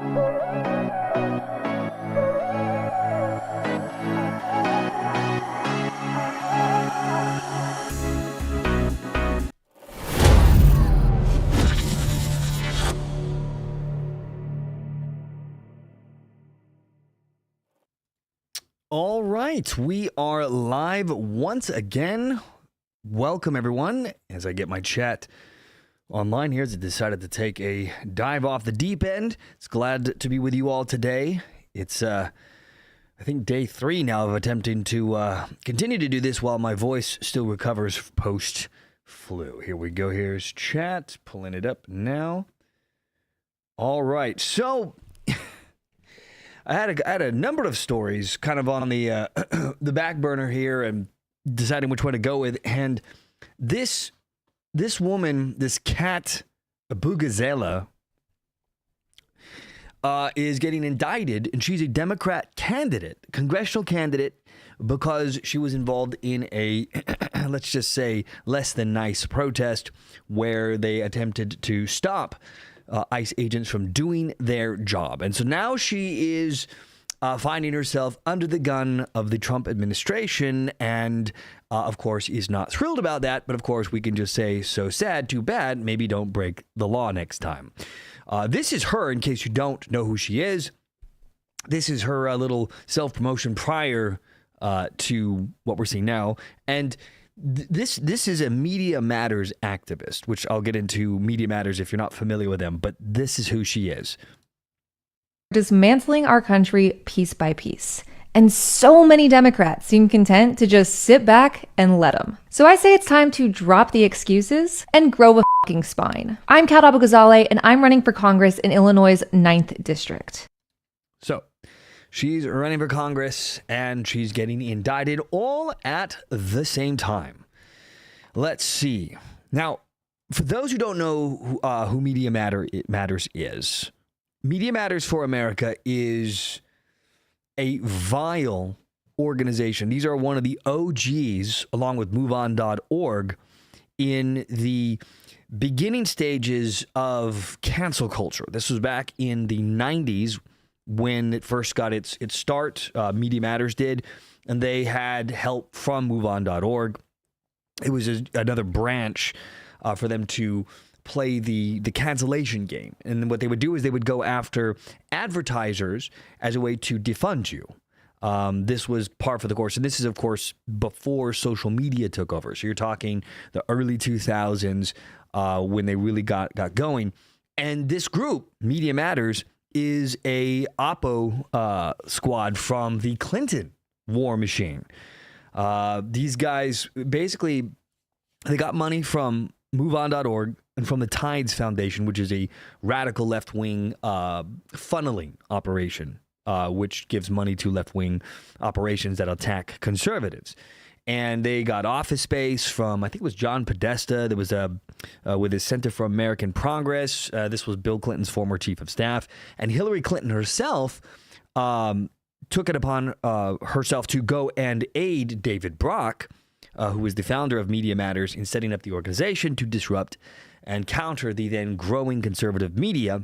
All right, we are live once again. Welcome, everyone. As I get my chat online here, as I decided to take a dive off the deep end. It's glad to be with you all today. It's, I think, day 3 now of attempting to continue to do this while my voice still recovers post-flu. Here we go. Here's chat. Pulling it up now. All right, so I had a number of stories kind of on the the back burner here and deciding which one to go with. And this woman, this cat, Abughazaleh, is getting indicted, and she's a Democrat candidate, congressional candidate, because she was involved in a, let's just say, less than nice protest where they attempted to stop ICE agents from doing their job. And so now she is finding herself under the gun of the Trump administration and, of course, is not thrilled about that. But, of course, we can just say, so sad, too bad, maybe don't break the law next time. This is her, in case you don't know who she is. This is her little self-promotion prior to what we're seeing now. And This is a Media Matters activist, which I'll get into Media Matters if you're not familiar with them, but this is who she is. Dismantling our country piece by piece. And so many Democrats seem content to just sit back and let them. So I say it's time to drop the excuses and grow a fucking spine. I'm Kat Abughazaleh, and I'm running for Congress in Illinois' 9th District. So she's running for Congress, and she's getting indicted all at the same time. Let's see. Now, for those who don't know who Media Matters is, Media Matters for America is a vile organization. These are one of the OGs, along with MoveOn.org, in the beginning stages of cancel culture. This was back in the 90s, when it first got its start. Media Matters did, and they had help from MoveOn.org. It was another branch for them to play the cancellation game. And what they would do is they would go after advertisers as a way to defund you. This was par for the course. And this is, of course, before social media took over. So you're talking the early 2000s when they really got going. And this group, Media Matters, is a Oppo squad from the Clinton war machine. These guys, basically, they got money from MoveOn.org and from the Tides Foundation, which is a radical left-wing funneling operation, which gives money to left-wing operations that attack conservatives. And they got office space from, I think it was John Podesta. There was with his Center for American Progress. This was Bill Clinton's former chief of staff. And Hillary Clinton herself took it upon herself to go and aid David Brock, who was the founder of Media Matters, in setting up the organization to disrupt and counter the then growing conservative media.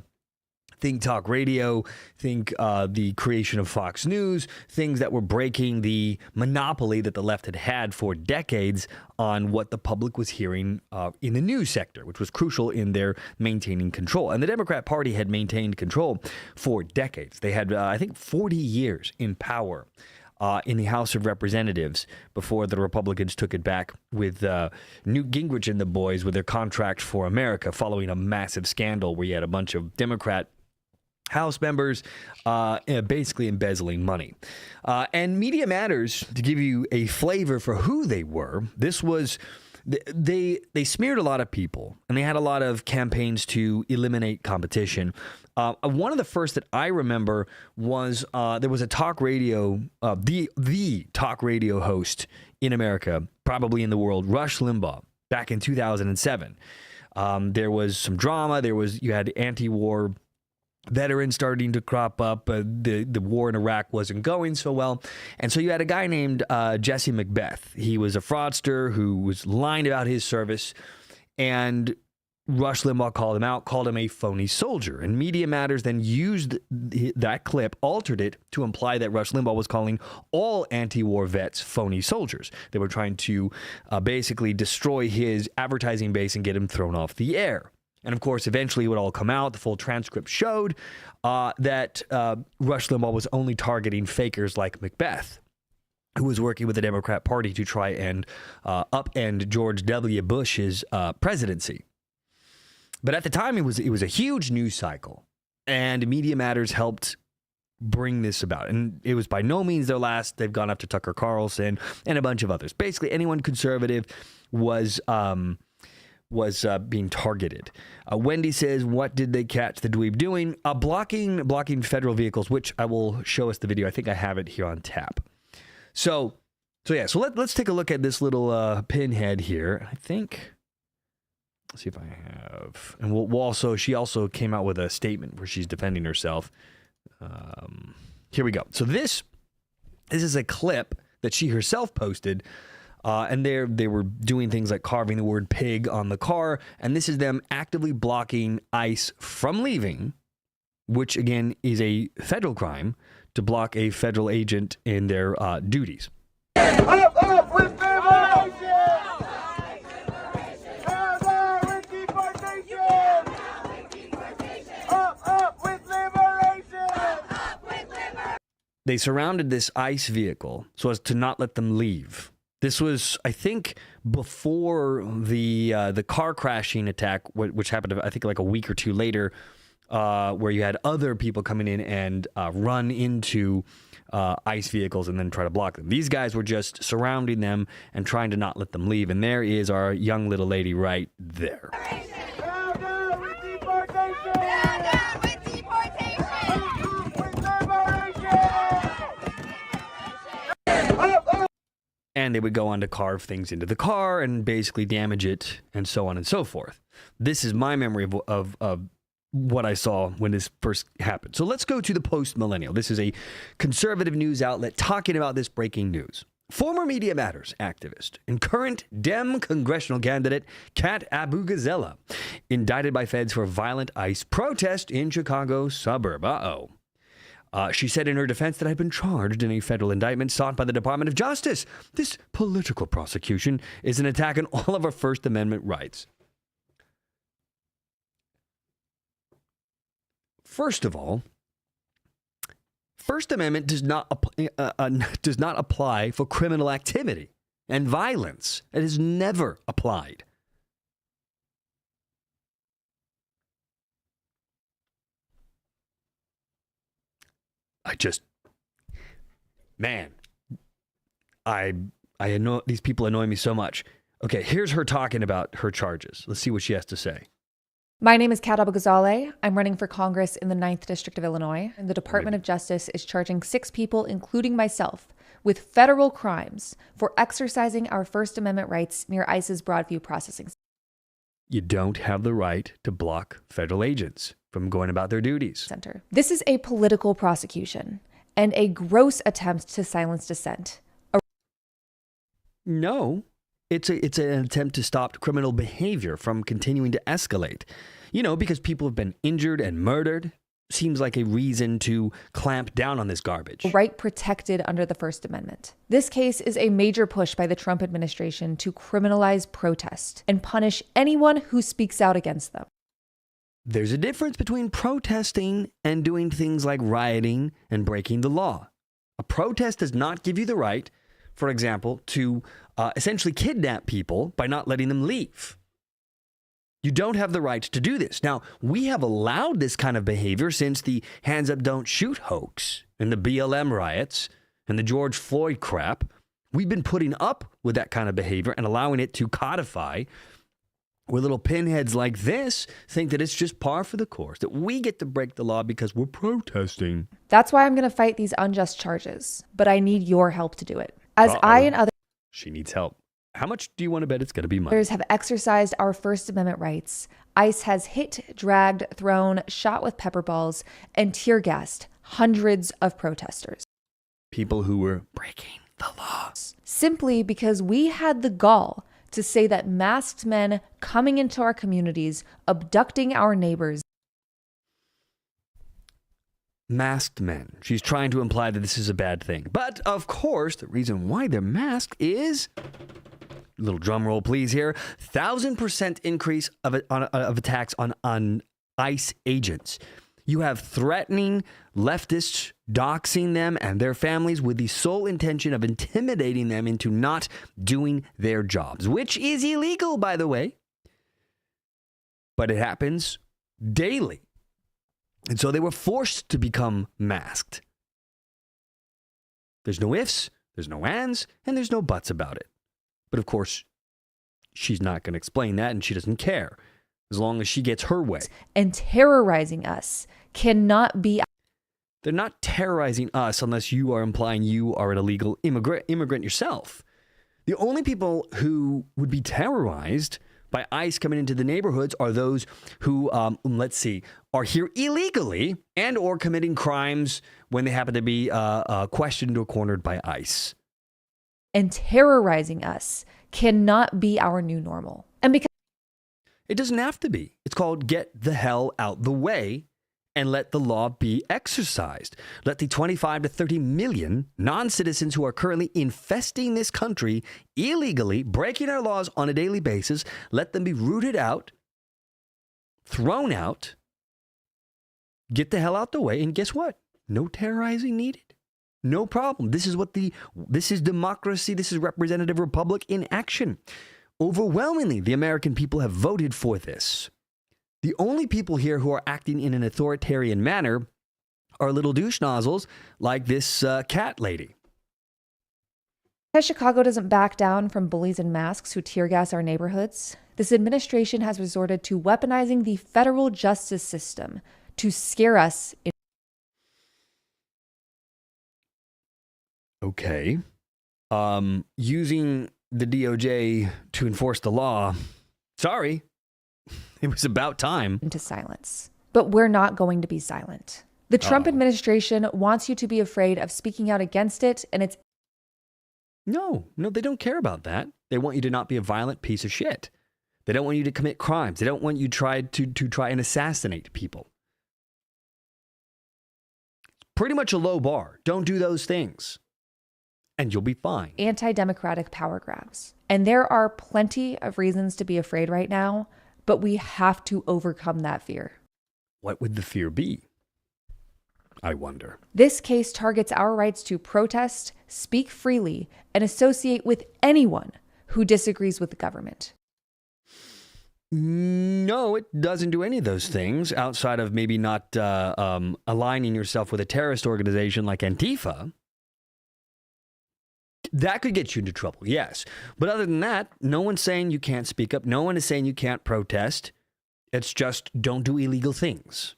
Think talk radio, think the creation of Fox News, things that were breaking the monopoly that the left had for decades on what the public was hearing in the news sector, which was crucial in their maintaining control. And the Democrat Party had maintained control for decades. They had, I think, 40 years in power in the House of Representatives before the Republicans took it back with Newt Gingrich and the boys with their Contract for America, following a massive scandal where you had a bunch of Democrat House members basically embezzling money. And Media Matters, to give you a flavor for who they were, this was, they smeared a lot of people, and they had a lot of campaigns to eliminate competition. One of the first that I remember was there was a talk radio, the talk radio host in America, probably in the world, Rush Limbaugh, back in 2007. There was some drama. You had anti-war veterans starting to crop up. The war in Iraq wasn't going so well. And so you had a guy named Jesse Macbeth. He was a fraudster who was lying about his service. And Rush Limbaugh called him out, called him a phony soldier. And Media Matters then used that clip, altered it to imply that Rush Limbaugh was calling all anti-war vets phony soldiers. They were trying to basically destroy his advertising base and get him thrown off the air. And of course, eventually it would all come out. The full transcript showed that Rush Limbaugh was only targeting fakers like Macbeth, who was working with the Democrat Party to try and upend George W. Bush's presidency. But at the time, it was a huge news cycle, and Media Matters helped bring this about. And it was by no means their last. They've gone up to Tucker Carlson and a bunch of others. Basically, anyone conservative was being targeted. Wendy says, what did they catch the dweeb doing? Blocking federal vehicles, which I will show us the video. I think I have it here on tap. So let's take a look at this little pinhead here. I think, let's see if I have, and we'll also, she also came out with a statement where she's defending herself. Here we go. So this is a clip that she herself posted. And they were doing things like carving the word pig on the car. And this is them actively blocking ICE from leaving, which, again, is a federal crime to block a federal agent in their duties. Up with liberation! Down with deportation! Up with liberation! They surrounded this ICE vehicle so as to not let them leave. This was, I think, before the car crashing attack, which happened, I think, like a week or two later, where you had other people coming in and run into ICE vehicles and then try to block them. These guys were just surrounding them and trying to not let them leave. And there is our young little lady right there. Down with deportation! Down with deportation! Up with liberation! And they would go on to carve things into the car and basically damage it and so on and so forth. This is my memory of what I saw when this first happened. So let's go to the Post-Millennial. This is a conservative news outlet talking about this breaking news. Former Media Matters activist and current Dem congressional candidate Kat Abughazaleh indicted by feds for violent ICE protest in Chicago suburb. She said in her defense that I'd been charged in a federal indictment sought by the Department of Justice. This political prosecution is an attack on all of our First Amendment rights. First of all, First Amendment does not apply for criminal activity and violence. It has never applied. I annoy, these people annoy me so much. Okay, here's her talking about her charges. Let's see what she has to say. My name is Kat Abughazaleh. I'm running for Congress in the 9th District of Illinois. And the Department of Justice is charging 6 people, including myself, with federal crimes for exercising our First Amendment rights near ICE's Broadview processing center. You don't have the right to block federal agents from going about their duties. This is a political prosecution and a gross attempt to silence dissent. No, it's an attempt to stop criminal behavior from continuing to escalate. You know, because people have been injured and murdered. Seems like a reason to clamp down on this garbage. Right protected under the First Amendment. This case is a major push by the Trump administration to criminalize protest and punish anyone who speaks out against them. There's a difference between protesting and doing things like rioting and breaking the law. A protest does not give you the right, for example, to essentially kidnap people by not letting them leave. You don't have the right to do this. Now, we have allowed this kind of behavior since the hands up, don't shoot hoax and the BLM riots and the George Floyd crap. We've been putting up with that kind of behavior and allowing it to codify, where little pinheads like this think that it's just par for the course, that we get to break the law because we're protesting. That's why I'm going to fight these unjust charges, but I need your help to do it. As I and others... She needs help. How much do you want to bet it's going to be money? Others have exercised our First Amendment rights. ICE has hit, dragged, thrown, shot with pepper balls, and tear gassed hundreds of protesters. People who were breaking the law. Simply because we had the gall to say that masked men coming into our communities, abducting our neighbors. Masked men. She's trying to imply that this is a bad thing. But, of course, the reason why they're masked is... Little drum roll, please, here. 1,000% increase of attacks on ICE agents. You have threatening leftists doxing them and their families with the sole intention of intimidating them into not doing their jobs, which is illegal, by the way. But it happens daily. And so they were forced to become masked. There's no ifs, there's no ands, and there's no buts about it. But of course, she's not going to explain that, and she doesn't care. As long as she gets her way. And terrorizing us cannot be. They're not terrorizing us unless you are implying you are an illegal immigrant yourself. The only people who would be terrorized by ICE coming into the neighborhoods are those who, are here illegally and or committing crimes when they happen to be questioned or cornered by ICE. And terrorizing us cannot be our new normal. And because it doesn't have to be. It's called get the hell out the way and let the law be exercised. Let the 25 to 30 million non-citizens who are currently infesting this country illegally, breaking our laws on a daily basis, let them be rooted out, thrown out, get the hell out the way, and guess what? No terrorizing needed. No problem. This is democracy. This is representative republic in action. Overwhelmingly, the American people have voted for this. The only people here who are acting in an authoritarian manner are little douche nozzles like this cat lady. Because Chicago doesn't back down from bullies in masks who tear gas our neighborhoods, this administration has resorted to weaponizing the federal justice system to scare us. Okay. Using the DOJ to enforce the law. Sorry. It was about time. Into silence. But we're not going to be silent. The Trump administration wants you to be afraid of speaking out against it, and it's... No, they don't care about that. They want you to not be a violent piece of shit. They don't want you to commit crimes. They don't want you to try and assassinate people. Pretty much a low bar. Don't do those things. And you'll be fine. Anti-democratic power grabs. And there are plenty of reasons to be afraid right now, but we have to overcome that fear. What would the fear be? I wonder. This case targets our rights to protest, speak freely, and associate with anyone who disagrees with the government. No, it doesn't do any of those things outside of maybe not aligning yourself with a terrorist organization like Antifa. That could get you into trouble, yes. But other than that, no one's saying you can't speak up. No one is saying you can't protest. It's just don't do illegal things.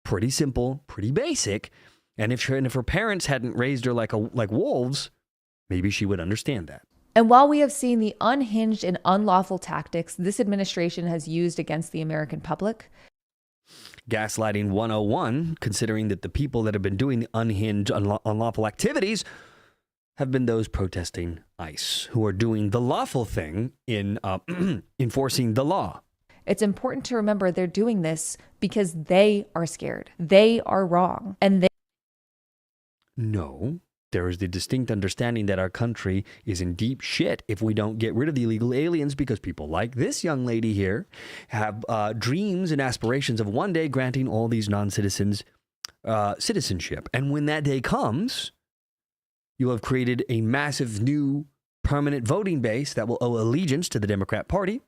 Pretty simple, pretty basic. And if her parents hadn't raised her like wolves, maybe she would understand that. And while we have seen the unhinged and unlawful tactics this administration has used against the American public, gaslighting 101, considering that the people that have been doing the unhinged, unlawful activities have been those protesting ICE, who are doing the lawful thing in enforcing the law. It's important to remember they're doing this because they are scared. They are wrong. And No, there is the distinct understanding that our country is in deep shit if we don't get rid of the illegal aliens, because people like this young lady here have dreams and aspirations of one day granting all these non-citizens citizenship. And when that day comes, you'll have created a massive new permanent voting base that will owe allegiance to the Democrat Party,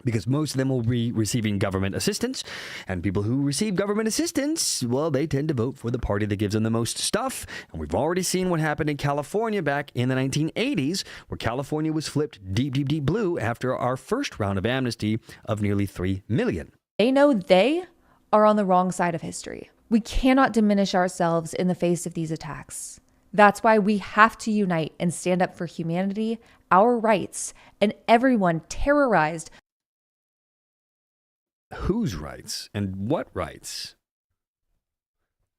because most of them will be receiving government assistance. And people who receive government assistance, well, they tend to vote for the party that gives them the most stuff. And we've already seen what happened in California back in the 1980s, where California was flipped deep, deep, deep blue after our first round of amnesty of nearly 3 million. They know they are on the wrong side of history. We cannot diminish ourselves in the face of these attacks. That's why we have to unite and stand up for humanity, our rights, and everyone terrorized. Whose rights and what rights?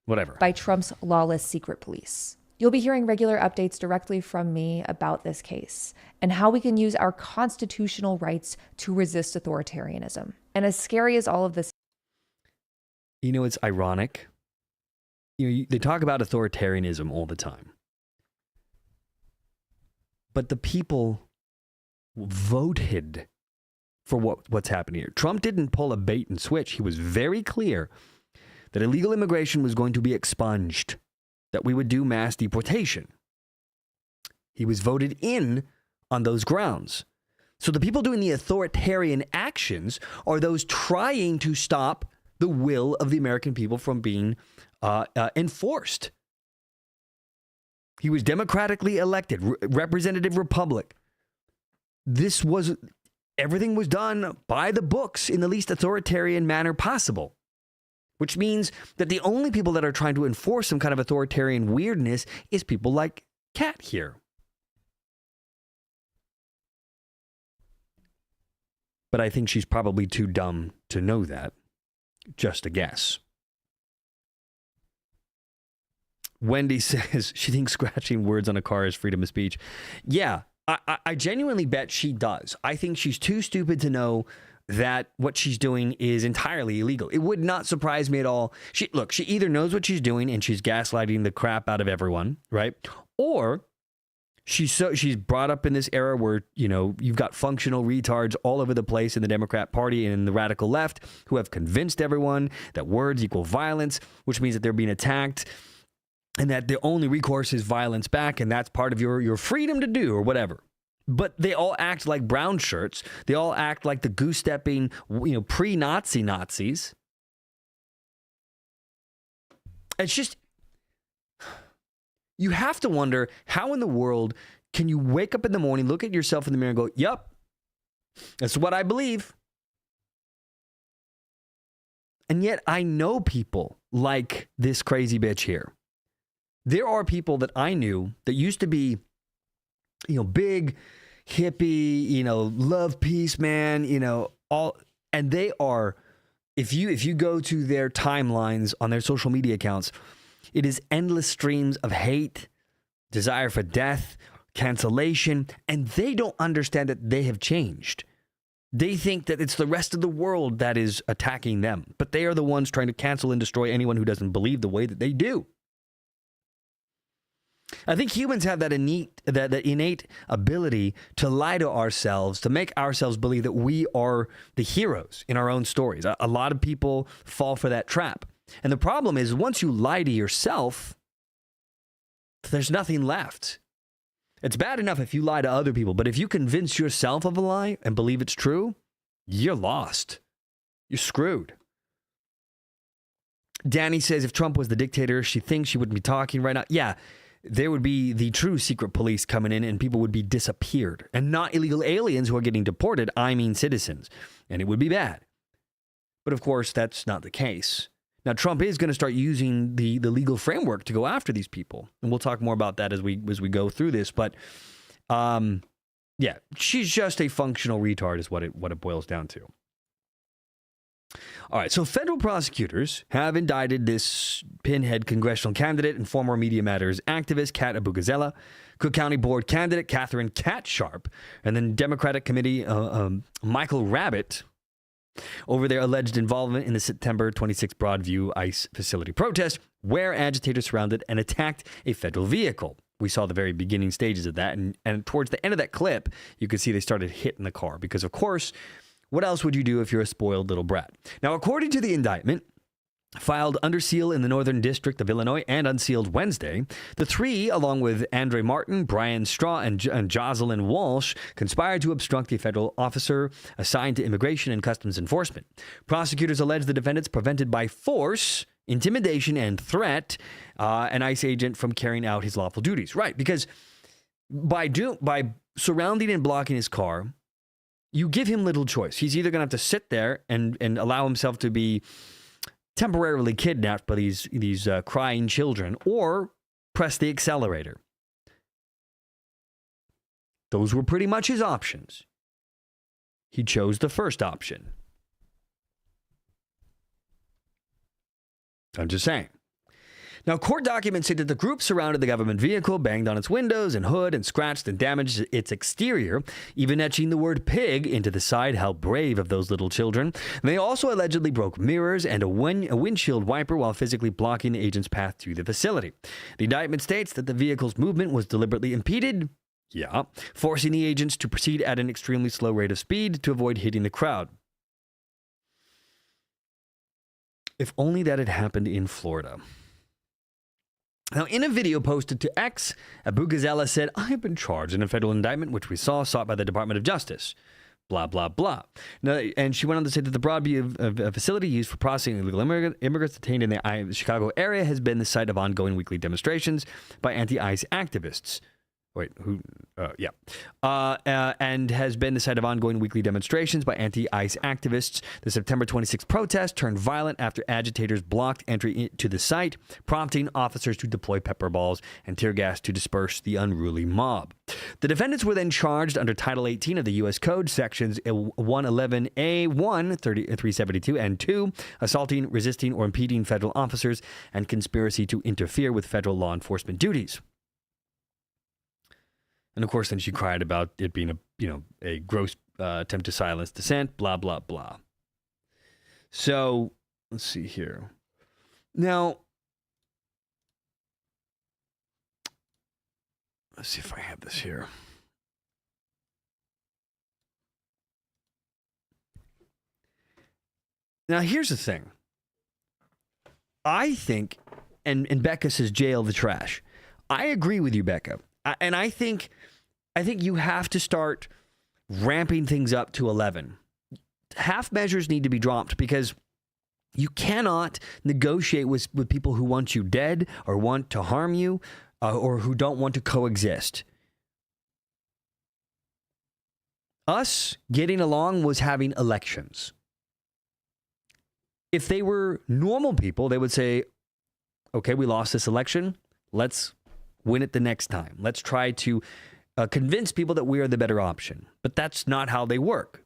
Whatever. By Trump's lawless secret police. You'll be hearing regular updates directly from me about this case and how we can use our constitutional rights to resist authoritarianism. And as scary as all of this, You know, it's ironic. They talk about authoritarianism all the time. But the people voted for what's happening here. Trump didn't pull a bait and switch. He was very clear that illegal immigration was going to be expunged, that we would do mass deportation. He was voted in on those grounds. So the people doing the authoritarian actions are those trying to stop the will of the American people from being enforced. He was democratically elected, representative republic. Everything was done by the books in the least authoritarian manner possible, which means that the only people that are trying to enforce some kind of authoritarian weirdness is people like Kat here. But I think she's probably too dumb to know that. Just a guess. Wendy says she thinks scratching words on a car is freedom of speech. Yeah, I genuinely bet she does. I think she's too stupid to know that what she's doing is entirely illegal. It would not surprise me at all. She either knows what she's doing and she's gaslighting the crap out of everyone, right? Or she's brought up in this era where, you've got functional retards all over the place in the Democrat Party and in the radical left who have convinced everyone that words equal violence, which means that they're being attacked and that the only recourse is violence back, and that's part of your freedom to do or whatever. But they all act like brown shirts. They all act like the goose-stepping, pre-Nazi Nazis. It's just, you have to wonder, how in the world can you wake up in the morning, look at yourself in the mirror and go, yup, that's what I believe. And yet I know people like this crazy bitch here. There are people that I knew that used to be, big, hippie, love, peace, man, and they are, if you go to their timelines on their social media accounts, it is endless streams of hate, desire for death, cancellation, and they don't understand that they have changed. They think that it's the rest of the world that is attacking them, but they are the ones trying to cancel and destroy anyone who doesn't believe the way that they do. I think humans have that innate ability to lie to ourselves, to make ourselves believe that we are the heroes in our own stories. A lot of people fall for that trap. And the problem is, once you lie to yourself, there's nothing left. It's bad enough if you lie to other people, but if you convince yourself of a lie and believe it's true, you're lost. You're screwed. Danny says if Trump was the dictator, she thinks she wouldn't be talking right now. Yeah, there would be the true secret police coming in and people would be disappeared. And not illegal aliens who are getting deported, I mean citizens. And it would be bad. But of course, that's not the case. Now, Trump is going to start using the legal framework to go after these people. And we'll talk more about that as we go through this. But yeah, she's just a functional retard is what it boils down to. All right, so federal prosecutors have indicted this pinhead congressional candidate and former Media Matters activist, Kat Abughazaleh, Cook County Board candidate, Catherine Cat Sharp, and then Democratic Committee, Michael Rabbitt, over their alleged involvement in the September 26 Broadview ICE facility protest, where agitators surrounded and attacked a federal vehicle. We saw the very beginning stages of that, and towards the end of that clip, you could see they started hitting the car, because of course, what else would you do if you're a spoiled little brat? Now, according to the indictment, filed under seal in the Northern District of Illinois and unsealed Wednesday, the three, along with Andre Martin, Brian Straw, and Jocelyn Walsh, conspired to obstruct a federal officer assigned to Immigration and Customs Enforcement. Prosecutors allege the defendants prevented by force, intimidation, and threat an ICE agent from carrying out his lawful duties. Right, because by surrounding and blocking his car, you give him little choice. He's either going to have to sit there and allow himself to be temporarily kidnapped by these crying children, or press the accelerator. Those were pretty much his options. He chose the first option. I'm just saying. Now, court documents say that the group surrounded the government vehicle, banged on its windows and hood, and scratched and damaged its exterior, even etching the word pig into the side. How brave of those little children. And they also allegedly broke mirrors and a windshield wiper while physically blocking the agent's path to the facility. The indictment states that the vehicle's movement was deliberately impeded, forcing the agents to proceed at an extremely slow rate of speed to avoid hitting the crowd. If only that had happened in Florida. Now, in a video posted to X, Abughazaleh said, "I have been charged in a federal indictment, which we saw sought by the Department of Justice." Blah, blah, blah. Now, and she went on to say that the Broadview facility used for processing illegal immigrants detained in the Chicago area has been the site of ongoing weekly demonstrations by anti-ICE activists. And has been the site of ongoing weekly demonstrations by anti-ICE activists. The September 26th protest turned violent after agitators blocked entry to the site, prompting officers to deploy pepper balls and tear gas to disperse the unruly mob. The defendants were then charged under Title 18 of the U.S. Code, Sections 111A1, 372, and 2, assaulting, resisting, or impeding federal officers, and conspiracy to interfere with federal law enforcement duties. And of course, then she cried about it being a gross attempt to silence dissent, blah, blah, blah. So let's see here. Now, let's see if I have this here. Now, here's the thing. I think, and Becca says jail the trash. I agree with you, Becca. And I think you have to start ramping things up to 11. Half measures need to be dropped because you cannot negotiate with people who want you dead or want to harm you or who don't want to coexist. Us getting along was having elections. If they were normal people, they would say, okay, we lost this election. Let's win it the next time. Let's try to convince people that we are the better option. But that's not how they work.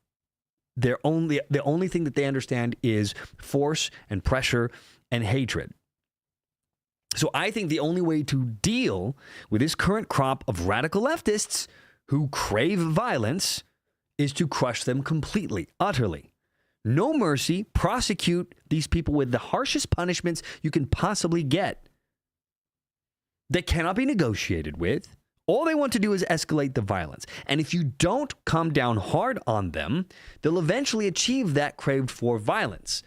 The only thing that they understand is force and pressure and hatred. So I think the only way to deal with this current crop of radical leftists who crave violence is to crush them completely, utterly. No mercy, prosecute these people with the harshest punishments you can possibly get. They cannot be negotiated with. All they want to do is escalate the violence. And if you don't come down hard on them, they'll eventually achieve that craved for violence.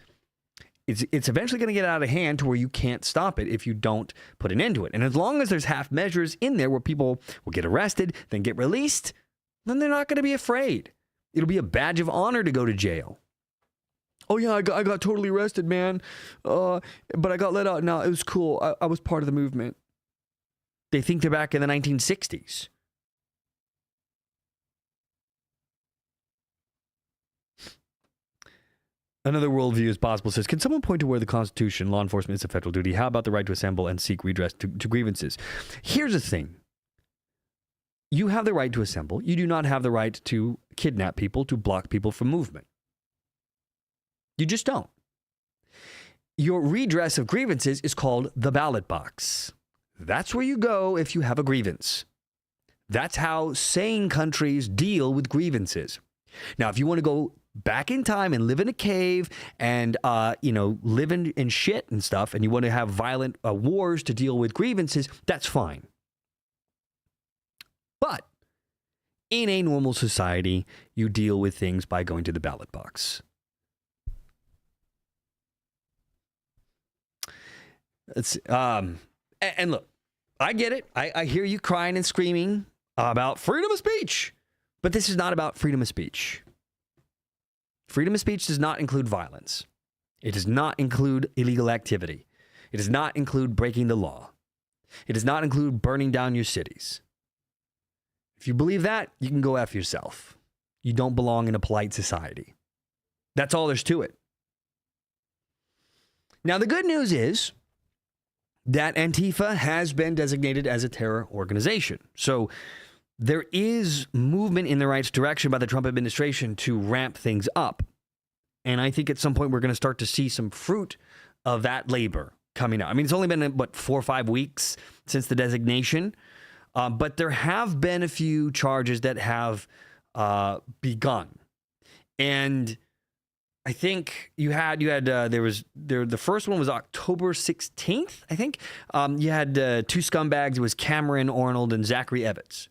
It's eventually going to get out of hand to where you can't stop it if you don't put an end to it. And as long as there's half measures in there where people will get arrested, then get released, then they're not going to be afraid. It'll be a badge of honor to go to jail. Oh, yeah, I got totally arrested, man. But I got let out. No, it was cool. I was part of the movement. They think they're back in the 1960s. Another worldview is possible says, can someone point to where the Constitution, law enforcement is a federal duty? How about the right to assemble and seek redress to grievances? Here's the thing. You have the right to assemble. You do not have the right to kidnap people, to block people from movement. You just don't. Your redress of grievances is called the ballot box. That's where you go if you have a grievance. That's how sane countries deal with grievances. Now, if you want to go back in time and live in a cave and, live in shit and stuff, and you want to have violent wars to deal with grievances, that's fine. But in a normal society, you deal with things by going to the ballot box. And look, I get it. I hear you crying and screaming about freedom of speech. But this is not about freedom of speech. Freedom of speech does not include violence. It does not include illegal activity. It does not include breaking the law. It does not include burning down your cities. If you believe that, you can go F yourself. You don't belong in a polite society. That's all there's to it. Now, the good news is that Antifa has been designated as a terror organization. So there is movement in the right direction by the Trump administration to ramp things up. And I think at some point we're going to start to see some fruit of that labor coming out. I mean, it's only been, what, 4 or 5 weeks since the designation, but there have been a few charges that have begun. And I think the first one was October 16th, I think. You had 2 scumbags. It was Cameron Arnold and Zachary Evans.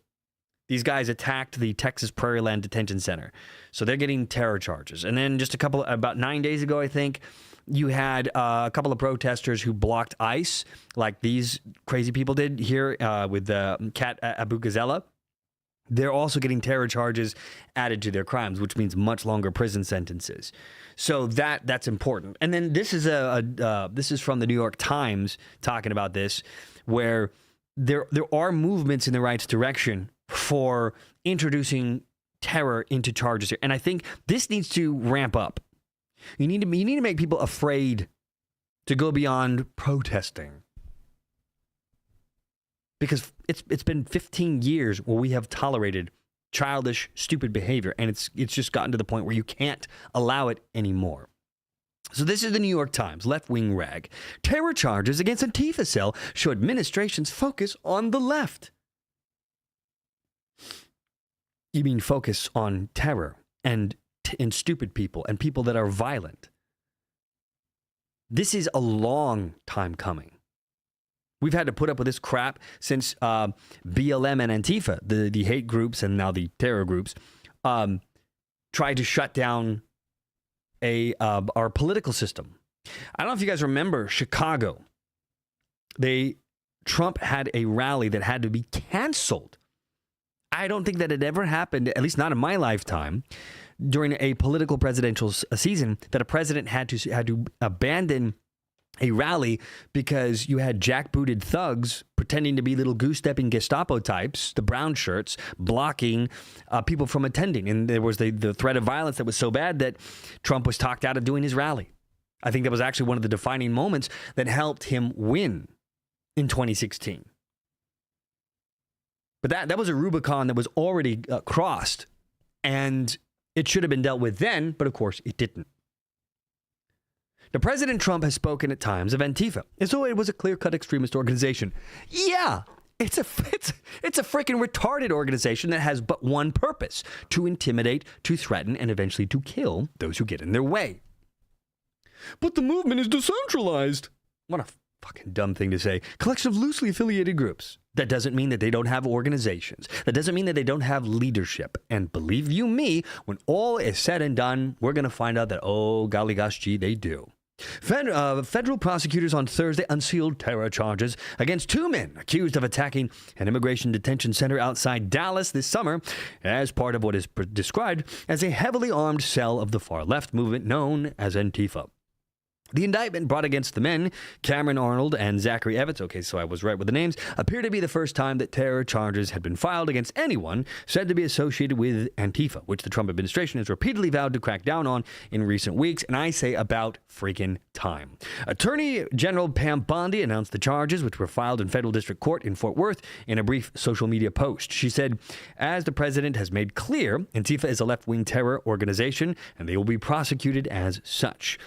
These guys attacked the Texas Prairie Land Detention Center. So they're getting terror charges. And then about 9 days ago, I think, you had a couple of protesters who blocked ICE, like these crazy people did here with Kat Abughazaleh. They're also getting terror charges added to their crimes, which means much longer prison sentences. So that's important. And then this is this is from the New York Times talking about this, where there are movements in the right direction for introducing terror into charges here. And I think this needs to ramp up. You need to make people afraid to go beyond protesting. Because it's been 15 years where we have tolerated childish, stupid behavior, and it's just gotten to the point where you can't allow it anymore. So this is the New York Times, left-wing rag. Terror charges against Antifa cell show administration's focus on the left. You mean focus on terror and stupid people and people that are violent. This is a long time coming. We've had to put up with this crap since BLM and Antifa, the hate groups and now the terror groups, tried to shut down our political system. I don't know if you guys remember Chicago. Trump had a rally that had to be canceled. I don't think that it ever happened, at least not in my lifetime, during a political presidential season, that a president had to abandon a rally because you had jackbooted thugs pretending to be little goose-stepping Gestapo types, the brown shirts, blocking people from attending. And there was the threat of violence that was so bad that Trump was talked out of doing his rally. I think that was actually one of the defining moments that helped him win in 2016. But that was a Rubicon that was already crossed, and it should have been dealt with then, but of course it didn't. Now, President Trump has spoken at times of Antifa as though it was a clear-cut extremist organization. Yeah, it's a freaking retarded organization that has but one purpose: to intimidate, to threaten, and eventually to kill those who get in their way. But the movement is decentralized. What a fucking dumb thing to say. Collection of loosely affiliated groups. That doesn't mean that they don't have organizations. That doesn't mean that they don't have leadership. And believe you me, when all is said and done, we're going to find out that, oh, golly gosh, gee, they do. Federal prosecutors on Thursday unsealed terror charges against 2 men accused of attacking an immigration detention center outside Dallas this summer as part of what is described as a heavily armed cell of the far-left movement known as Antifa. The indictment brought against the men, Cameron Arnold and Zachary Evans, okay, so I was right with the names, appear to be the first time that terror charges had been filed against anyone said to be associated with Antifa, which the Trump administration has repeatedly vowed to crack down on in recent weeks, and I say about freaking time. Attorney General Pam Bondi announced the charges, which were filed in federal district court in Fort Worth, in a brief social media post. She said, as the president has made clear, Antifa is a left-wing terror organization, and they will be prosecuted as such.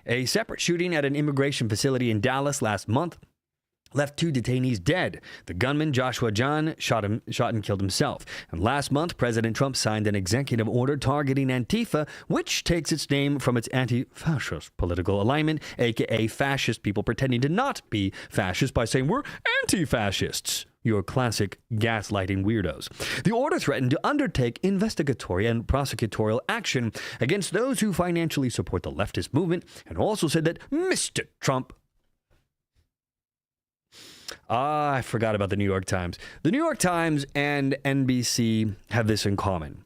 A separate shooting at an immigration facility in Dallas last month left 2 detainees dead. The gunman, Joshua John, shot and killed himself. And last month, President Trump signed an executive order targeting Antifa, which takes its name from its anti-fascist political alignment, aka fascist people pretending to not be fascist by saying we're anti-fascists. Your classic gaslighting weirdos. The order threatened to undertake investigatory and prosecutorial action against those who financially support the leftist movement, and also said that Mr. Trump... I forgot about the New York Times. The New York Times and NBC have this in common.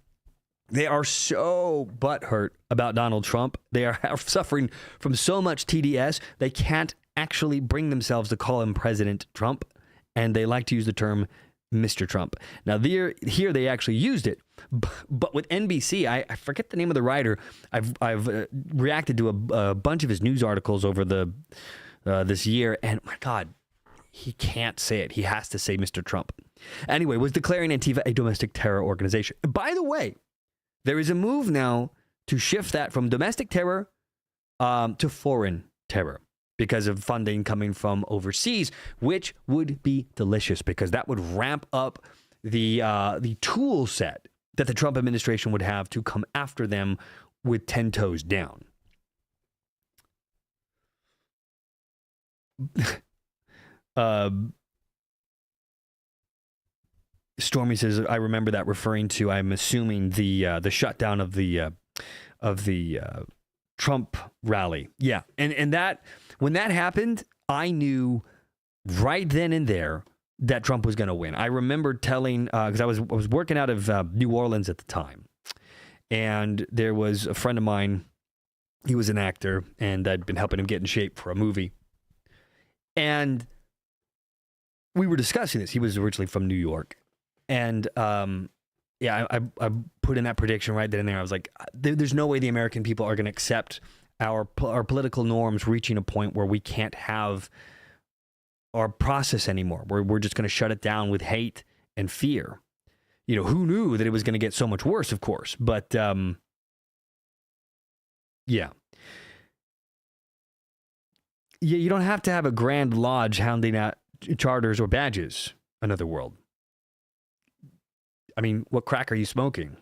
They are so butthurt about Donald Trump. They are suffering from so much TDS, they can't actually bring themselves to call him President Trump. And they like to use the term Mr. Trump. Now, here they actually used it. But with NBC, I forget the name of the writer. I've reacted to a bunch of his news articles over this year. And my God, he can't say it. He has to say Mr. Trump. Anyway, was declaring Antifa a domestic terror organization. By the way, there is a move now to shift that from domestic terror to foreign terror. because of funding coming from overseas, which would be delicious because that would ramp up the tool set that the Trump administration would have to come after them with 10 toes down. Stormy says, I remember that referring to, I'm assuming, the shutdown of the Trump rally. Yeah. And that, when that happened, I knew right then and there that Trump was going to win. I remember telling, because I was working out of New Orleans at the time, and there was a friend of mine, he was an actor, and I'd been helping him get in shape for a movie. And we were discussing this. He was originally from New York. And I put in that prediction right then and there. I was like, there's no way the American people are going to accept our political norms reaching a point where we can't have our process anymore. We're just going to shut it down with hate and fear. You know, who knew that it was going to get so much worse, of course. But yeah. You don't have to have a Grand Lodge hounding out charters or badges. Another world. I mean, what crack are you smoking?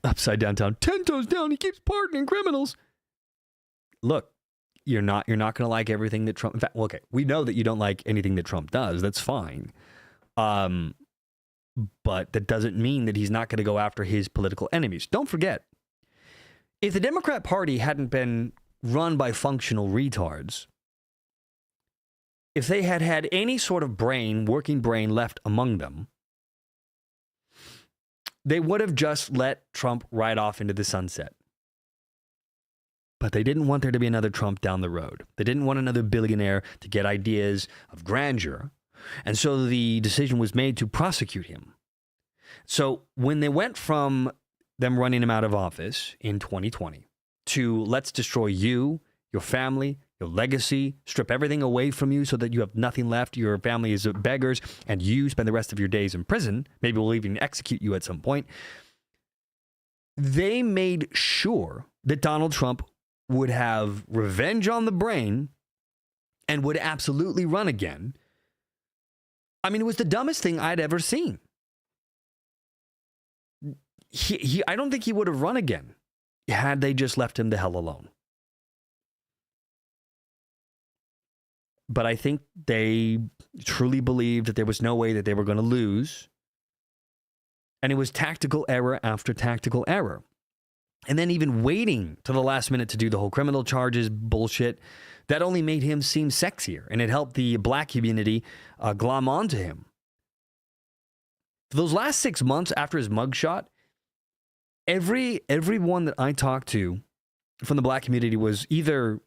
Upside downtown, 10 toes down. He keeps pardoning criminals. Look, you're not going to like everything that Trump. In fact, well, okay, we know that you don't like anything that Trump does. That's fine. But that doesn't mean that he's not going to go after his political enemies. Don't forget, if the Democrat Party hadn't been run by functional retards, if they had had any sort of working brain left among them, they would have just let Trump ride off into the sunset. But they didn't want there to be another Trump down the road. They didn't want another billionaire to get ideas of grandeur. And so the decision was made to prosecute him. So when they went from them running him out of office in 2020 to let's destroy you, your family, your legacy, strip everything away from you so that you have nothing left, your family is beggars, and you spend the rest of your days in prison, maybe we'll even execute you at some point, they made sure that Donald Trump would have revenge on the brain and would absolutely run again. I mean, it was the dumbest thing I'd ever seen. I don't think he would have run again had they just left him the hell alone. But I think they truly believed that there was no way that they were going to lose. And it was tactical error after tactical error. And then even waiting to the last minute to do the whole criminal charges bullshit, that only made him seem sexier. And it helped the black community glom onto him. For those last 6 months after his mugshot, everyone that I talked to from the black community was either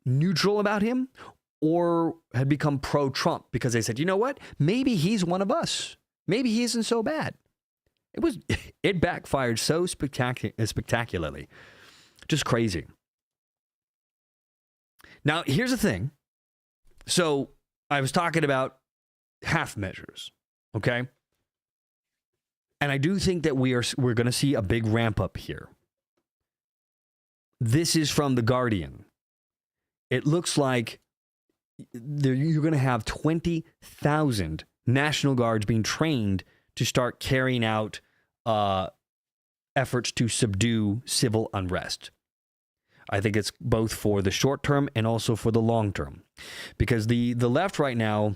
neutral about him or had become pro-Trump because they said, you know what? Maybe he's one of us. Maybe he isn't so bad. It backfired so spectacularly. Just crazy. Now, here's the thing. So I was talking about half measures, okay? And I do think that we're going to see a big ramp up here. This is from The Guardian. It looks like you're going to have 20,000 National Guards being trained to start carrying out efforts to subdue civil unrest. I think it's both for the short term and also for the long term. Because the left right now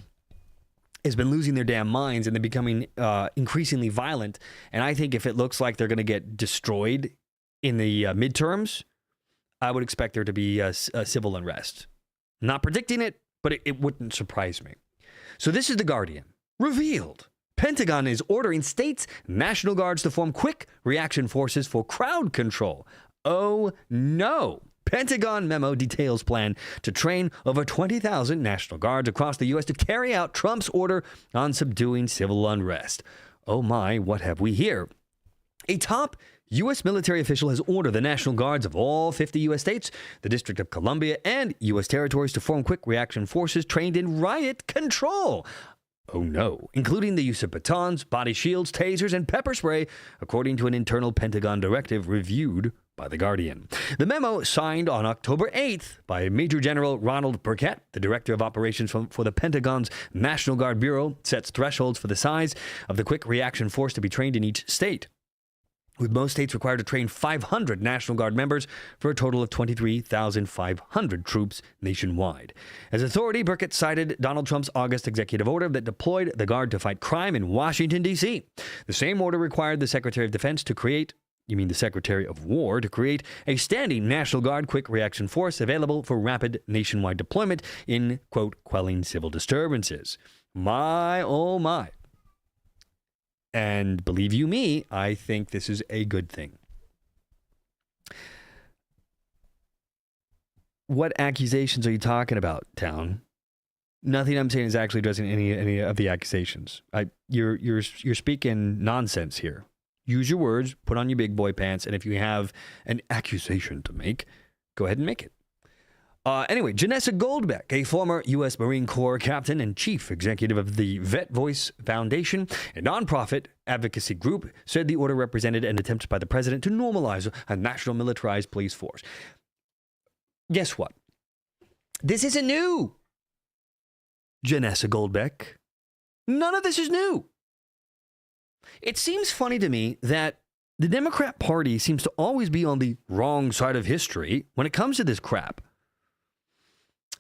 has been losing their damn minds and they're becoming increasingly violent. And I think if it looks like they're going to get destroyed in the midterms, I would expect there to be a civil unrest. Not predicting it, but it wouldn't surprise me. So this is The Guardian. Revealed. Pentagon is ordering states' National Guards to form quick reaction forces for crowd control. Oh no. Pentagon memo details plan to train over 20,000 National Guards across the U.S. to carry out Trump's order on subduing civil unrest. Oh my, what have we here? A top U.S. military official has ordered the National Guards of all 50 U.S. states, the District of Columbia, and U.S. territories to form quick reaction forces trained in riot control. Oh no, including the use of batons, body shields, tasers, and pepper spray, according to an internal Pentagon directive reviewed by The Guardian. The memo, signed on October 8th by Major General Ronald Burkett, the Director of Operations for the Pentagon's National Guard Bureau, sets thresholds for the size of the quick reaction force to be trained in each state, with most states required to train 500 National Guard members for a total of 23,500 troops nationwide. As authority, Burkett cited Donald Trump's August executive order that deployed the Guard to fight crime in Washington, D.C. The same order required the Secretary of Defense to create the Secretary of War to create a standing National Guard quick reaction force available for rapid nationwide deployment in, quote, quelling civil disturbances. My, oh my. And believe you me, I think this is a good thing. What accusations are you talking about, Town? Nothing I'm saying is actually addressing any of the accusations. You're speaking nonsense here. Use your words, put on your big boy pants, and if you have an accusation to make, go ahead and make it. Anyway, Janessa Goldbeck, a former U.S. Marine Corps captain and chief executive of the Vet Voice Foundation, a nonprofit advocacy group, said the order represented an attempt by the president to normalize a national militarized police force. Guess what? This isn't new. Janessa Goldbeck. None of this is new. It seems funny to me that the Democrat Party seems to always be on the wrong side of history when it comes to this crap.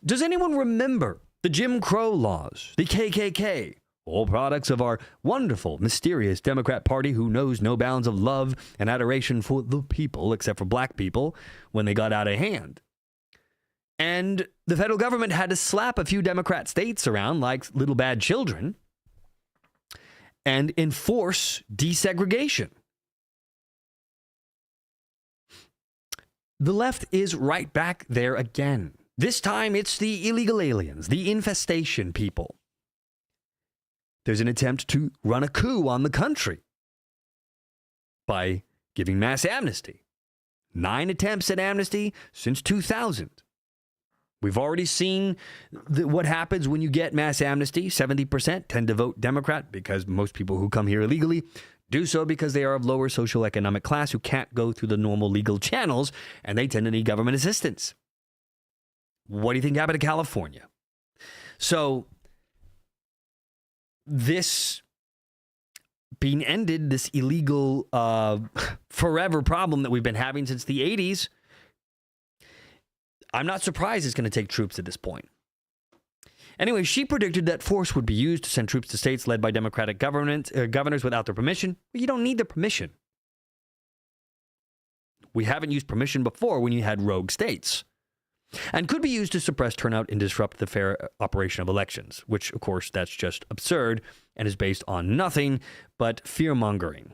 Does anyone remember the Jim Crow laws, the KKK, all products of our wonderful, mysterious Democrat Party who knows no bounds of love and adoration for the people, except for black people, when they got out of hand? And the federal government had to slap a few Democrat states around like little bad children and enforce desegregation. The left is right back there again. This time, it's the illegal aliens, the infestation people. There's an attempt to run a coup on the country by giving mass amnesty. 9 attempts at amnesty since 2000. We've already seen what happens when you get mass amnesty. 70% tend to vote Democrat because most people who come here illegally do so because they are of lower socioeconomic class who can't go through the normal legal channels, and they tend to need government assistance. What do you think happened to California? So this being ended, this illegal forever problem that we've been having since the 80s, I'm not surprised it's going to take troops at this point. Anyway, she predicted that force would be used to send troops to states led by Democratic governors without their permission. Well, you don't need their permission. We haven't used permission before when you had rogue states. And could be used to suppress turnout and disrupt the fair operation of elections, which, of course, that's just absurd and is based on nothing but fear-mongering.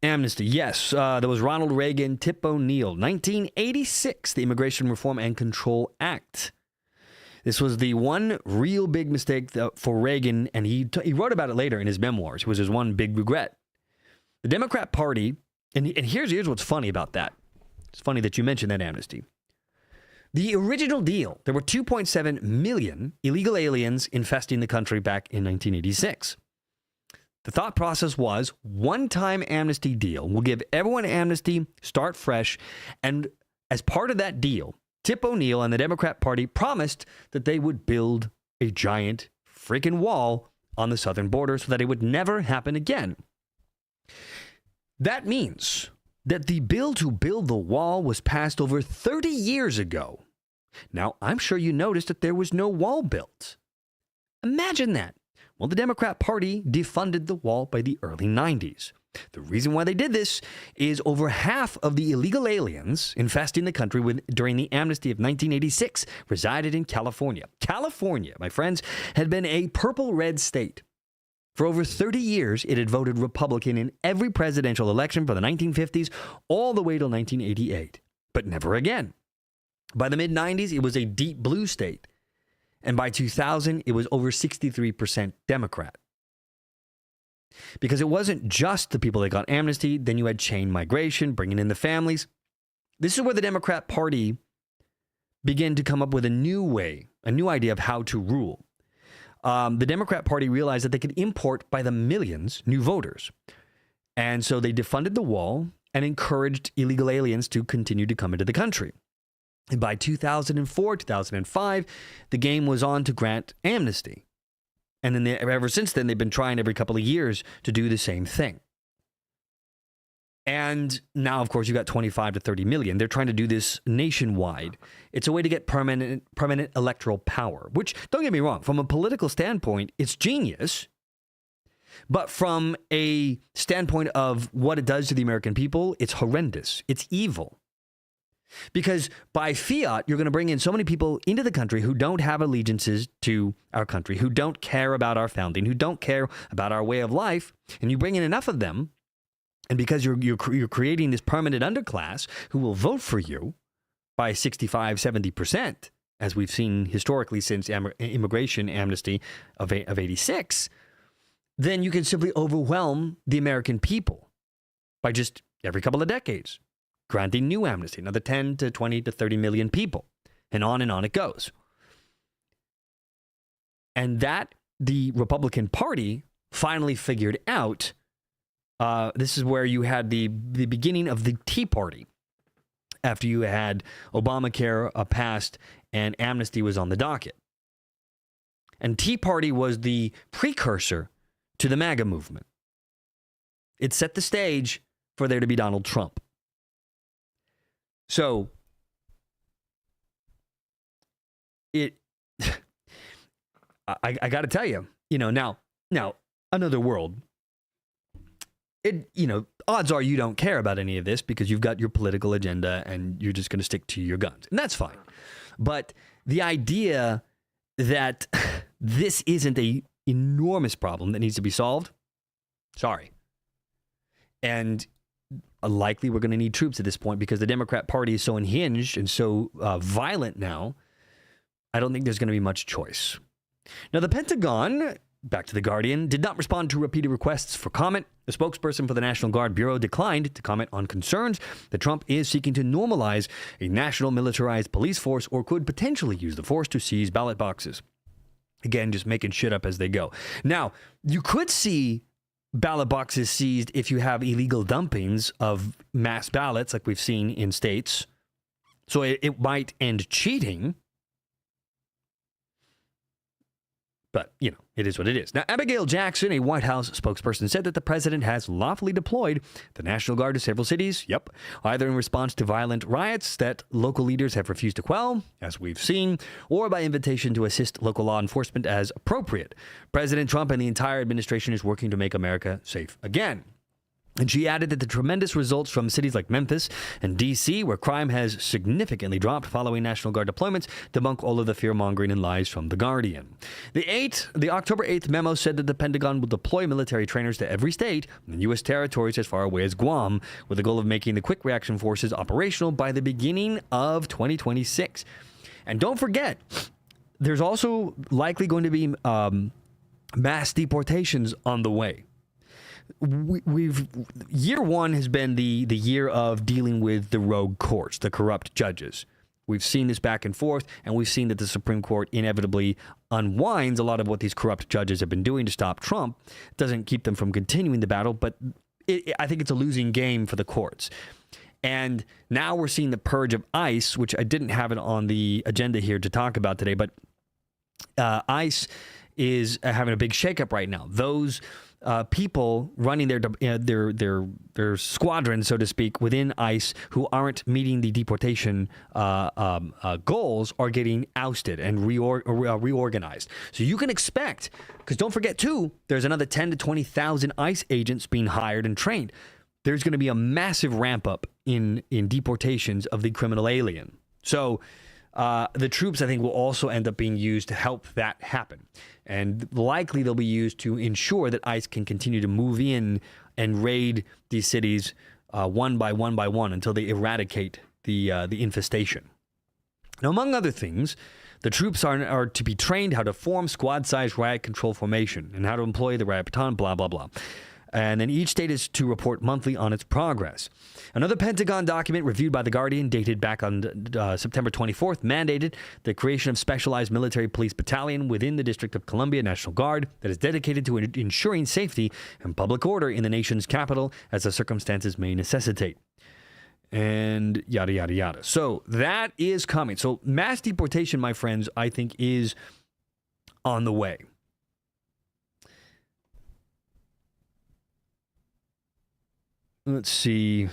Amnesty, yes. There was Ronald Reagan, Tip O'Neill, 1986, the Immigration Reform and Control Act. This was the one real big mistake for Reagan, and he wrote about it later in his memoirs. It was his one big regret. The Democrat Party, and here's what's funny about that. It's funny that you mentioned that amnesty. The original deal, there were 2.7 million illegal aliens infesting the country back in 1986. The thought process was one-time amnesty deal. We'll give everyone amnesty, start fresh, and as part of that deal, Tip O'Neill and the Democrat Party promised that they would build a giant freaking wall on the southern border so that it would never happen again. That means that the bill to build the wall was passed over 30 years ago. Now, I'm sure you noticed that there was no wall built. Imagine that. Well, the Democrat Party defunded the wall by the early 90s. The reason why they did this is over half of the illegal aliens infesting the country during the amnesty of 1986 resided in California. California, my friends, had been a purple-red state. For over 30 years, it had voted Republican in every presidential election from the 1950s all the way till 1988, but never again. By the mid-90s, it was a deep blue state, and by 2000, it was over 63% Democrat. Because it wasn't just the people that got amnesty, then you had chain migration, bringing in the families. This is where the Democrat Party began to come up with a new way, a new idea of how to rule. the Democrat Party realized that they could import by the millions new voters. And so they defunded the wall and encouraged illegal aliens to continue to come into the country. And by 2004, 2005, the game was on to grant amnesty. And then ever since then, they've been trying every couple of years to do the same thing. And now, of course, you've got 25 to 30 million. They're trying to do this nationwide. It's a way to get permanent electoral power, which, don't get me wrong, from a political standpoint, it's genius. But from a standpoint of what it does to the American people, it's horrendous. It's evil. Because by fiat, you're going to bring in so many people into the country who don't have allegiances to our country, who don't care about our founding, who don't care about our way of life. And you bring in enough of them, and because you're creating this permanent underclass who will vote for you by 65, 70%, as we've seen historically since immigration amnesty of 86, then you can simply overwhelm the American people by just every couple of decades granting new amnesty, another 10 to 20 to 30 million people, and on it goes. And that the Republican Party finally figured out. This is where you had the beginning of the Tea Party, after you had Obamacare passed and amnesty was on the docket. And Tea Party was the precursor to the MAGA movement. It set the stage for there to be Donald Trump. So, I got to tell you, now, another world. Odds are you don't care about any of this because you've got your political agenda and you're just going to stick to your guns. And that's fine. But the idea that this isn't an enormous problem that needs to be solved, sorry. And likely we're going to need troops at this point because the Democrat Party is so unhinged and so violent now. I don't think there's going to be much choice. Now, the Pentagon, back to The Guardian, did not respond to repeated requests for comment. The spokesperson for the National Guard Bureau declined to comment on concerns that Trump is seeking to normalize a national militarized police force or could potentially use the force to seize ballot boxes. Again, just making shit up as they go. Now, you could see ballot boxes seized if you have illegal dumpings of mass ballots like we've seen in states. So it might end cheating. But, it is what it is. Now, Abigail Jackson, a White House spokesperson, said that the president has lawfully deployed the National Guard to several cities, either in response to violent riots that local leaders have refused to quell, as we've seen, or by invitation to assist local law enforcement as appropriate. President Trump and the entire administration is working to make America safe again. And she added that the tremendous results from cities like Memphis and D.C., where crime has significantly dropped following National Guard deployments, debunk all of the fear-mongering and lies from The Guardian. The October 8th memo said that the Pentagon will deploy military trainers to every state and U.S. territories as far away as Guam, with the goal of making the quick reaction forces operational by the beginning of 2026. And don't forget, there's also likely going to be mass deportations on the way. Year one has been the year of dealing with the rogue courts, the corrupt judges. We've seen this back and forth, and we've seen that the Supreme Court inevitably unwinds a lot of what these corrupt judges have been doing to stop Trump. It doesn't keep them from continuing the battle, but I think it's a losing game for the courts. And now we're seeing the purge of ICE, which I didn't have it on the agenda here to talk about today, but ICE is having a big shakeup right now. Those people running their squadron, so to speak, within ICE who aren't meeting the deportation goals are getting ousted and reorganized. So you can expect, because don't forget too, there's another 10 to 20,000 ICE agents being hired and trained. There's going to be a massive ramp up in deportations of the criminal alien. So the troops, I think, will also end up being used to help that happen. And likely they'll be used to ensure that ICE can continue to move in and raid these cities one by one until they eradicate the infestation. Now, among other things, the troops are to be trained how to form squad-sized riot control formation and how to employ the riot baton, blah, blah, blah. and then each state is to report monthly on its progress. Another Pentagon document reviewed by The Guardian, dated back on September 24th, mandated the creation of specialized military police battalion within the District of Columbia National Guard that is dedicated to ensuring safety and public order in the nation's capital as the circumstances may necessitate. And yada, yada, yada. So that is coming. So mass deportation, my friends, I think is on the way. Let's see.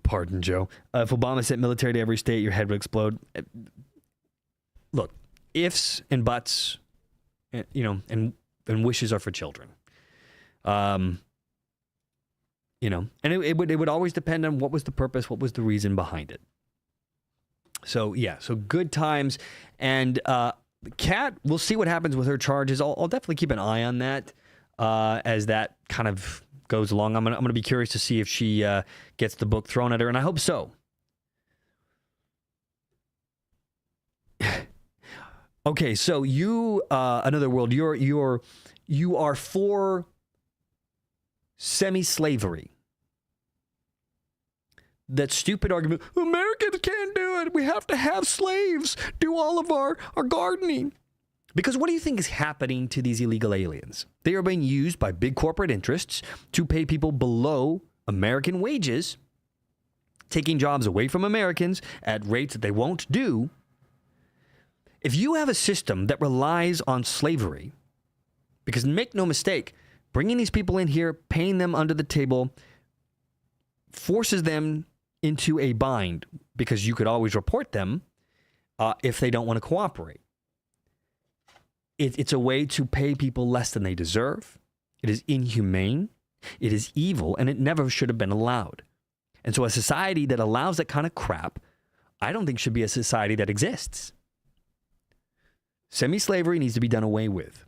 Pardon, Joe. If Obama sent military to every state, your head would explode. Look, ifs and buts, you know, and wishes are for children. You know, and it would always depend on what was the purpose, what was the reason behind it. So yeah, so good times. And Kat, we'll see what happens with her charges. I'll definitely keep an eye on that as that kind of goes along. I'm gonna be curious to see if she gets the book thrown at her, and I hope so. Okay, so you another world. You are for semi-slavery. That stupid argument, Americans can't do it. We have to have slaves do all of our gardening. Because what do you think is happening to these illegal aliens? They are being used by big corporate interests to pay people below American wages, taking jobs away from Americans at rates that they won't do. If you have a system that relies on slavery, because make no mistake, bringing these people in here, paying them under the table, forces them into a bind, because you could always report them if they don't want to cooperate. It's a way to pay people less than they deserve. It is inhumane. It is evil, and it never should have been allowed. And so a society that allows that kind of crap, I don't think should be a society that exists. Semi-slavery needs to be done away with.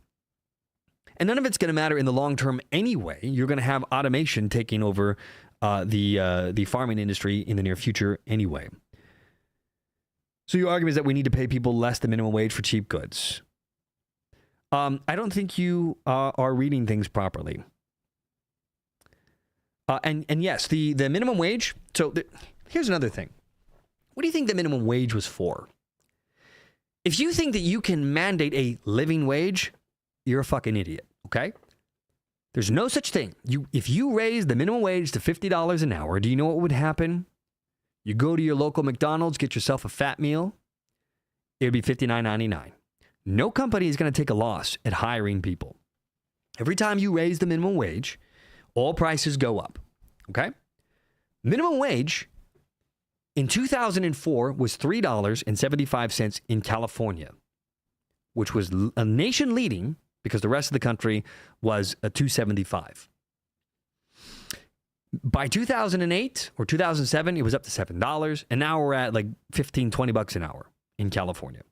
And none of it's going to matter in the long term anyway. You're going to have automation taking over the farming industry in the near future anyway. So your argument is that we need to pay people less than minimum wage for cheap goods. I don't think you are reading things properly. And yes, the minimum wage. So here's another thing. What do you think the minimum wage was for? If you think that you can mandate a living wage, you're a fucking idiot, okay? There's no such thing. If you raise the minimum wage to $50 an hour, do you know what would happen? You go to your local McDonald's, get yourself a fat meal. It would be $59.99. No company is going to take a loss at hiring people. Every time you raise the minimum wage, all prices go up, okay? Minimum wage in 2004 was $3.75 in California, which was a nation leading because the rest of the country was a $2.75. By 2008 or 2007, it was up to $7, and now we're at like $15-20 an hour in California.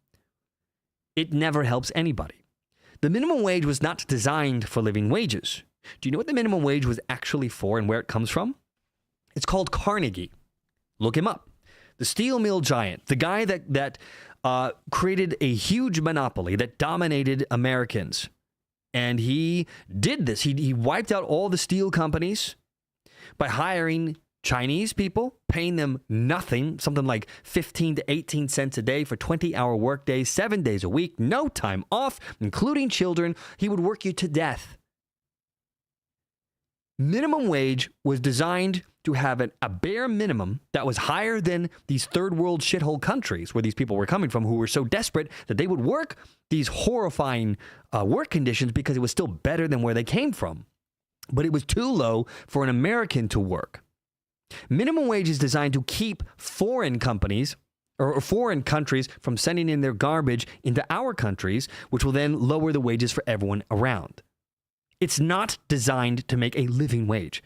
It never helps anybody. The minimum wage was not designed for living wages. Do you know what the minimum wage was actually for and where it comes from? It's called Carnegie. Look him up. The steel mill giant, the guy that created a huge monopoly that dominated Americans. And he did this. He wiped out all the steel companies by hiring Chinese people, paying them nothing, something like 15 to 18 cents a day for 20-hour workdays, 7 days a week, no time off, including children. He would work you to death. Minimum wage was designed to have a bare minimum that was higher than these third world shithole countries where these people were coming from, who were so desperate that they would work these horrifying work conditions because it was still better than where they came from. But it was too low for an American to work. Minimum wage is designed to keep foreign companies or foreign countries from sending in their garbage into our countries, which will then lower the wages for everyone around. It's not designed to make a living wage.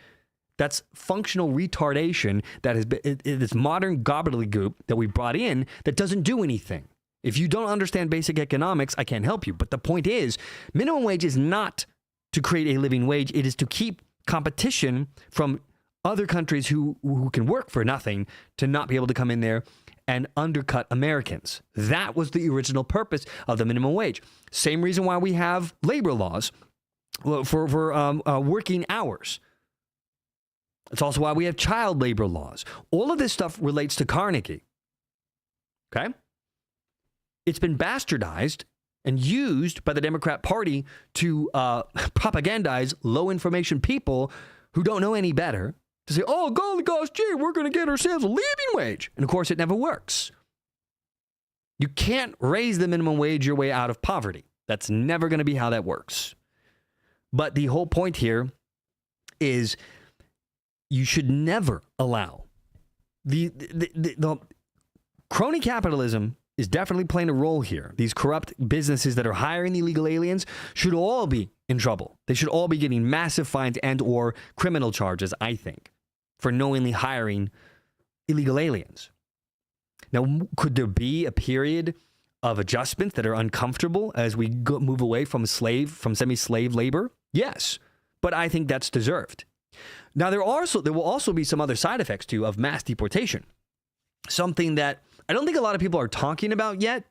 That's functional retardation that has been this modern gobbledygook that we brought in that doesn't do anything. If you don't understand basic economics, I can't help you. But the point is, minimum wage is not to create a living wage. It is to keep competition from other countries who can work for nothing to not be able to come in there and undercut Americans. That was the original purpose of the minimum wage. Same reason why we have labor laws for working hours. It's also why we have child labor laws. All of this stuff relates to Carnegie. Okay? It's been bastardized and used by the Democrat Party to propagandize low information people who don't know any better to say, oh, golly gosh, gee, we're going to get ourselves a living wage. And of course, it never works. You can't raise the minimum wage your way out of poverty. That's never going to be how that works. But the whole point here is you should never allow the crony capitalism is definitely playing a role here. These corrupt businesses that are hiring illegal aliens should all be in trouble. They should all be getting massive fines and or criminal charges, I think, for knowingly hiring illegal aliens. Now, could there be a period of adjustments that are uncomfortable as we move away from semi-slave labor? Yes, but I think that's deserved. Now, there will also be some other side effects too of mass deportation. Something that I don't think a lot of people are talking about yet.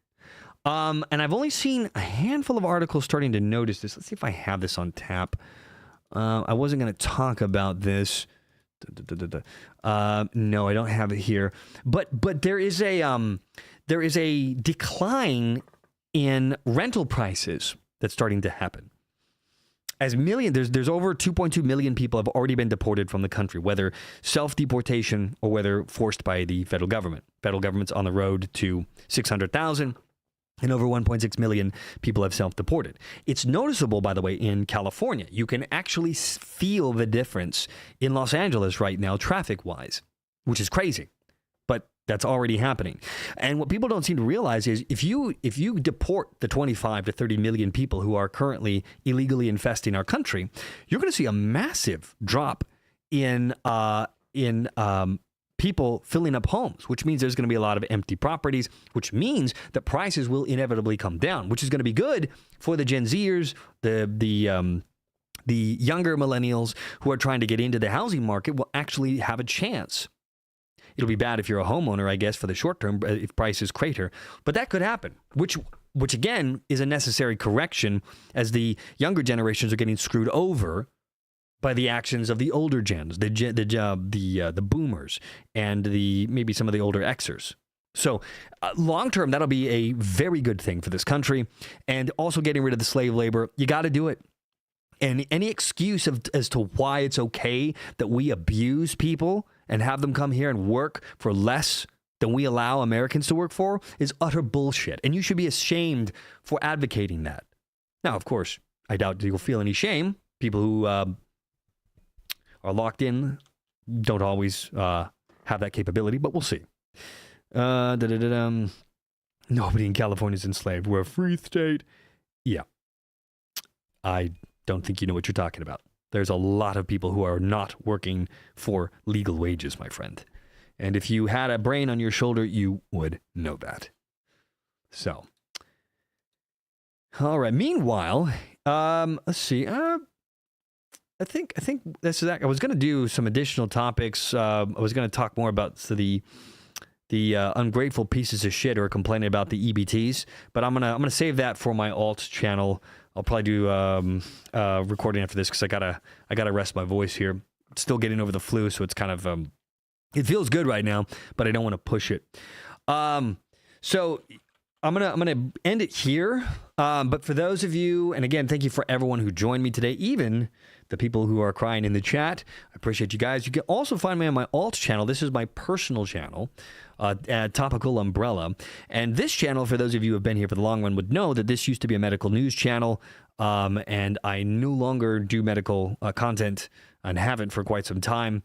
And I've only seen a handful of articles starting to notice this. Let's see if I have this on tap. I wasn't going to talk about this. No, I don't have it here. But there is a decline in rental prices that's starting to happen. As there's over 2.2 million people have already been deported from the country, whether self-deportation or whether forced by the federal government. Federal government's on the road to 600,000. And over 1.6 million people have self-deported. It's noticeable, by the way, in California. You can actually feel the difference in Los Angeles right now, traffic-wise, which is crazy. But that's already happening. And what people don't seem to realize is if you deport the 25 to 30 million people who are currently illegally infesting our country, you're going to see a massive drop in people filling up homes, which means there's going to be a lot of empty properties, which means that prices will inevitably come down, which is going to be good for the Gen Zers, the younger millennials who are trying to get into the housing market will actually have a chance. It'll be bad if you're a homeowner, I guess, for the short term, if prices crater, but that could happen, which again is a necessary correction as the younger generations are getting screwed over by the actions of the older gens, the boomers, and maybe some of the older Xers. So long term, that'll be a very good thing for this country. And also getting rid of the slave labor, you got to do it. And any excuse as to why it's okay that we abuse people and have them come here and work for less than we allow Americans to work for is utter bullshit. And you should be ashamed for advocating that. Now, of course, I doubt you'll feel any shame. People who are locked in don't always have that capability, but we'll see. Nobody in California is enslaved. We're a free state. Yeah. I don't think you know what you're talking about. There's a lot of people who are not working for legal wages, my friend. And if you had a brain on your shoulder, you would know that. So, all right. Meanwhile, let's see. I think this is. I was going to do some additional topics. I was going to talk more about the ungrateful pieces of shit who are complaining about the EBTs, but I'm gonna save that for my alt channel. I'll probably do recording after this because I gotta rest my voice here. Still getting over the flu, so it's kind of it feels good right now, but I don't want to push it. So I'm gonna end it here. But for those of you, and again, thank you for everyone who joined me today, even the people who are crying in the chat. I appreciate you guys. You can also find me on my alt channel. This is my personal channel, Topical Umbrella. And this channel, for those of you who have been here for the long run, would know that this used to be a medical news channel. And I no longer do medical content and haven't for quite some time.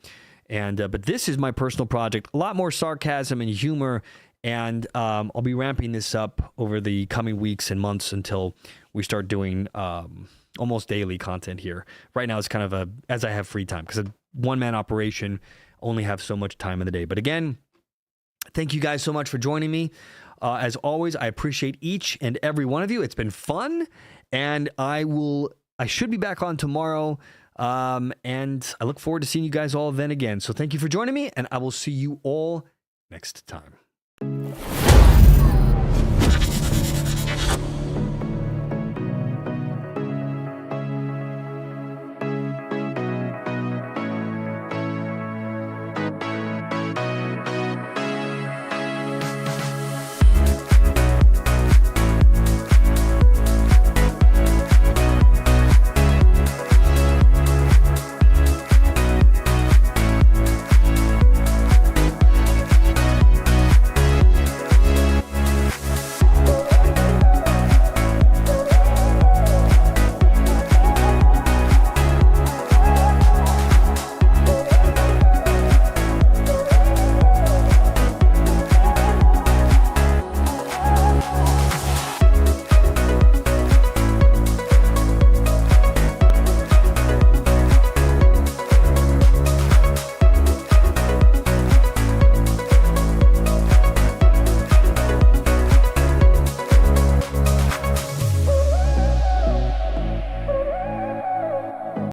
And but this is my personal project. A lot more sarcasm and humor. And I'll be ramping this up over the coming weeks and months until we start doing almost daily content here. Right now, it's kind of as I have free time, because a one-man operation, only have so much time in the day. But again, thank you guys so much for joining me. As always, I appreciate each and every one of you. It's been fun, and I should be back on tomorrow. And I look forward to seeing you guys all then again. So thank you for joining me, and I will see you all next time.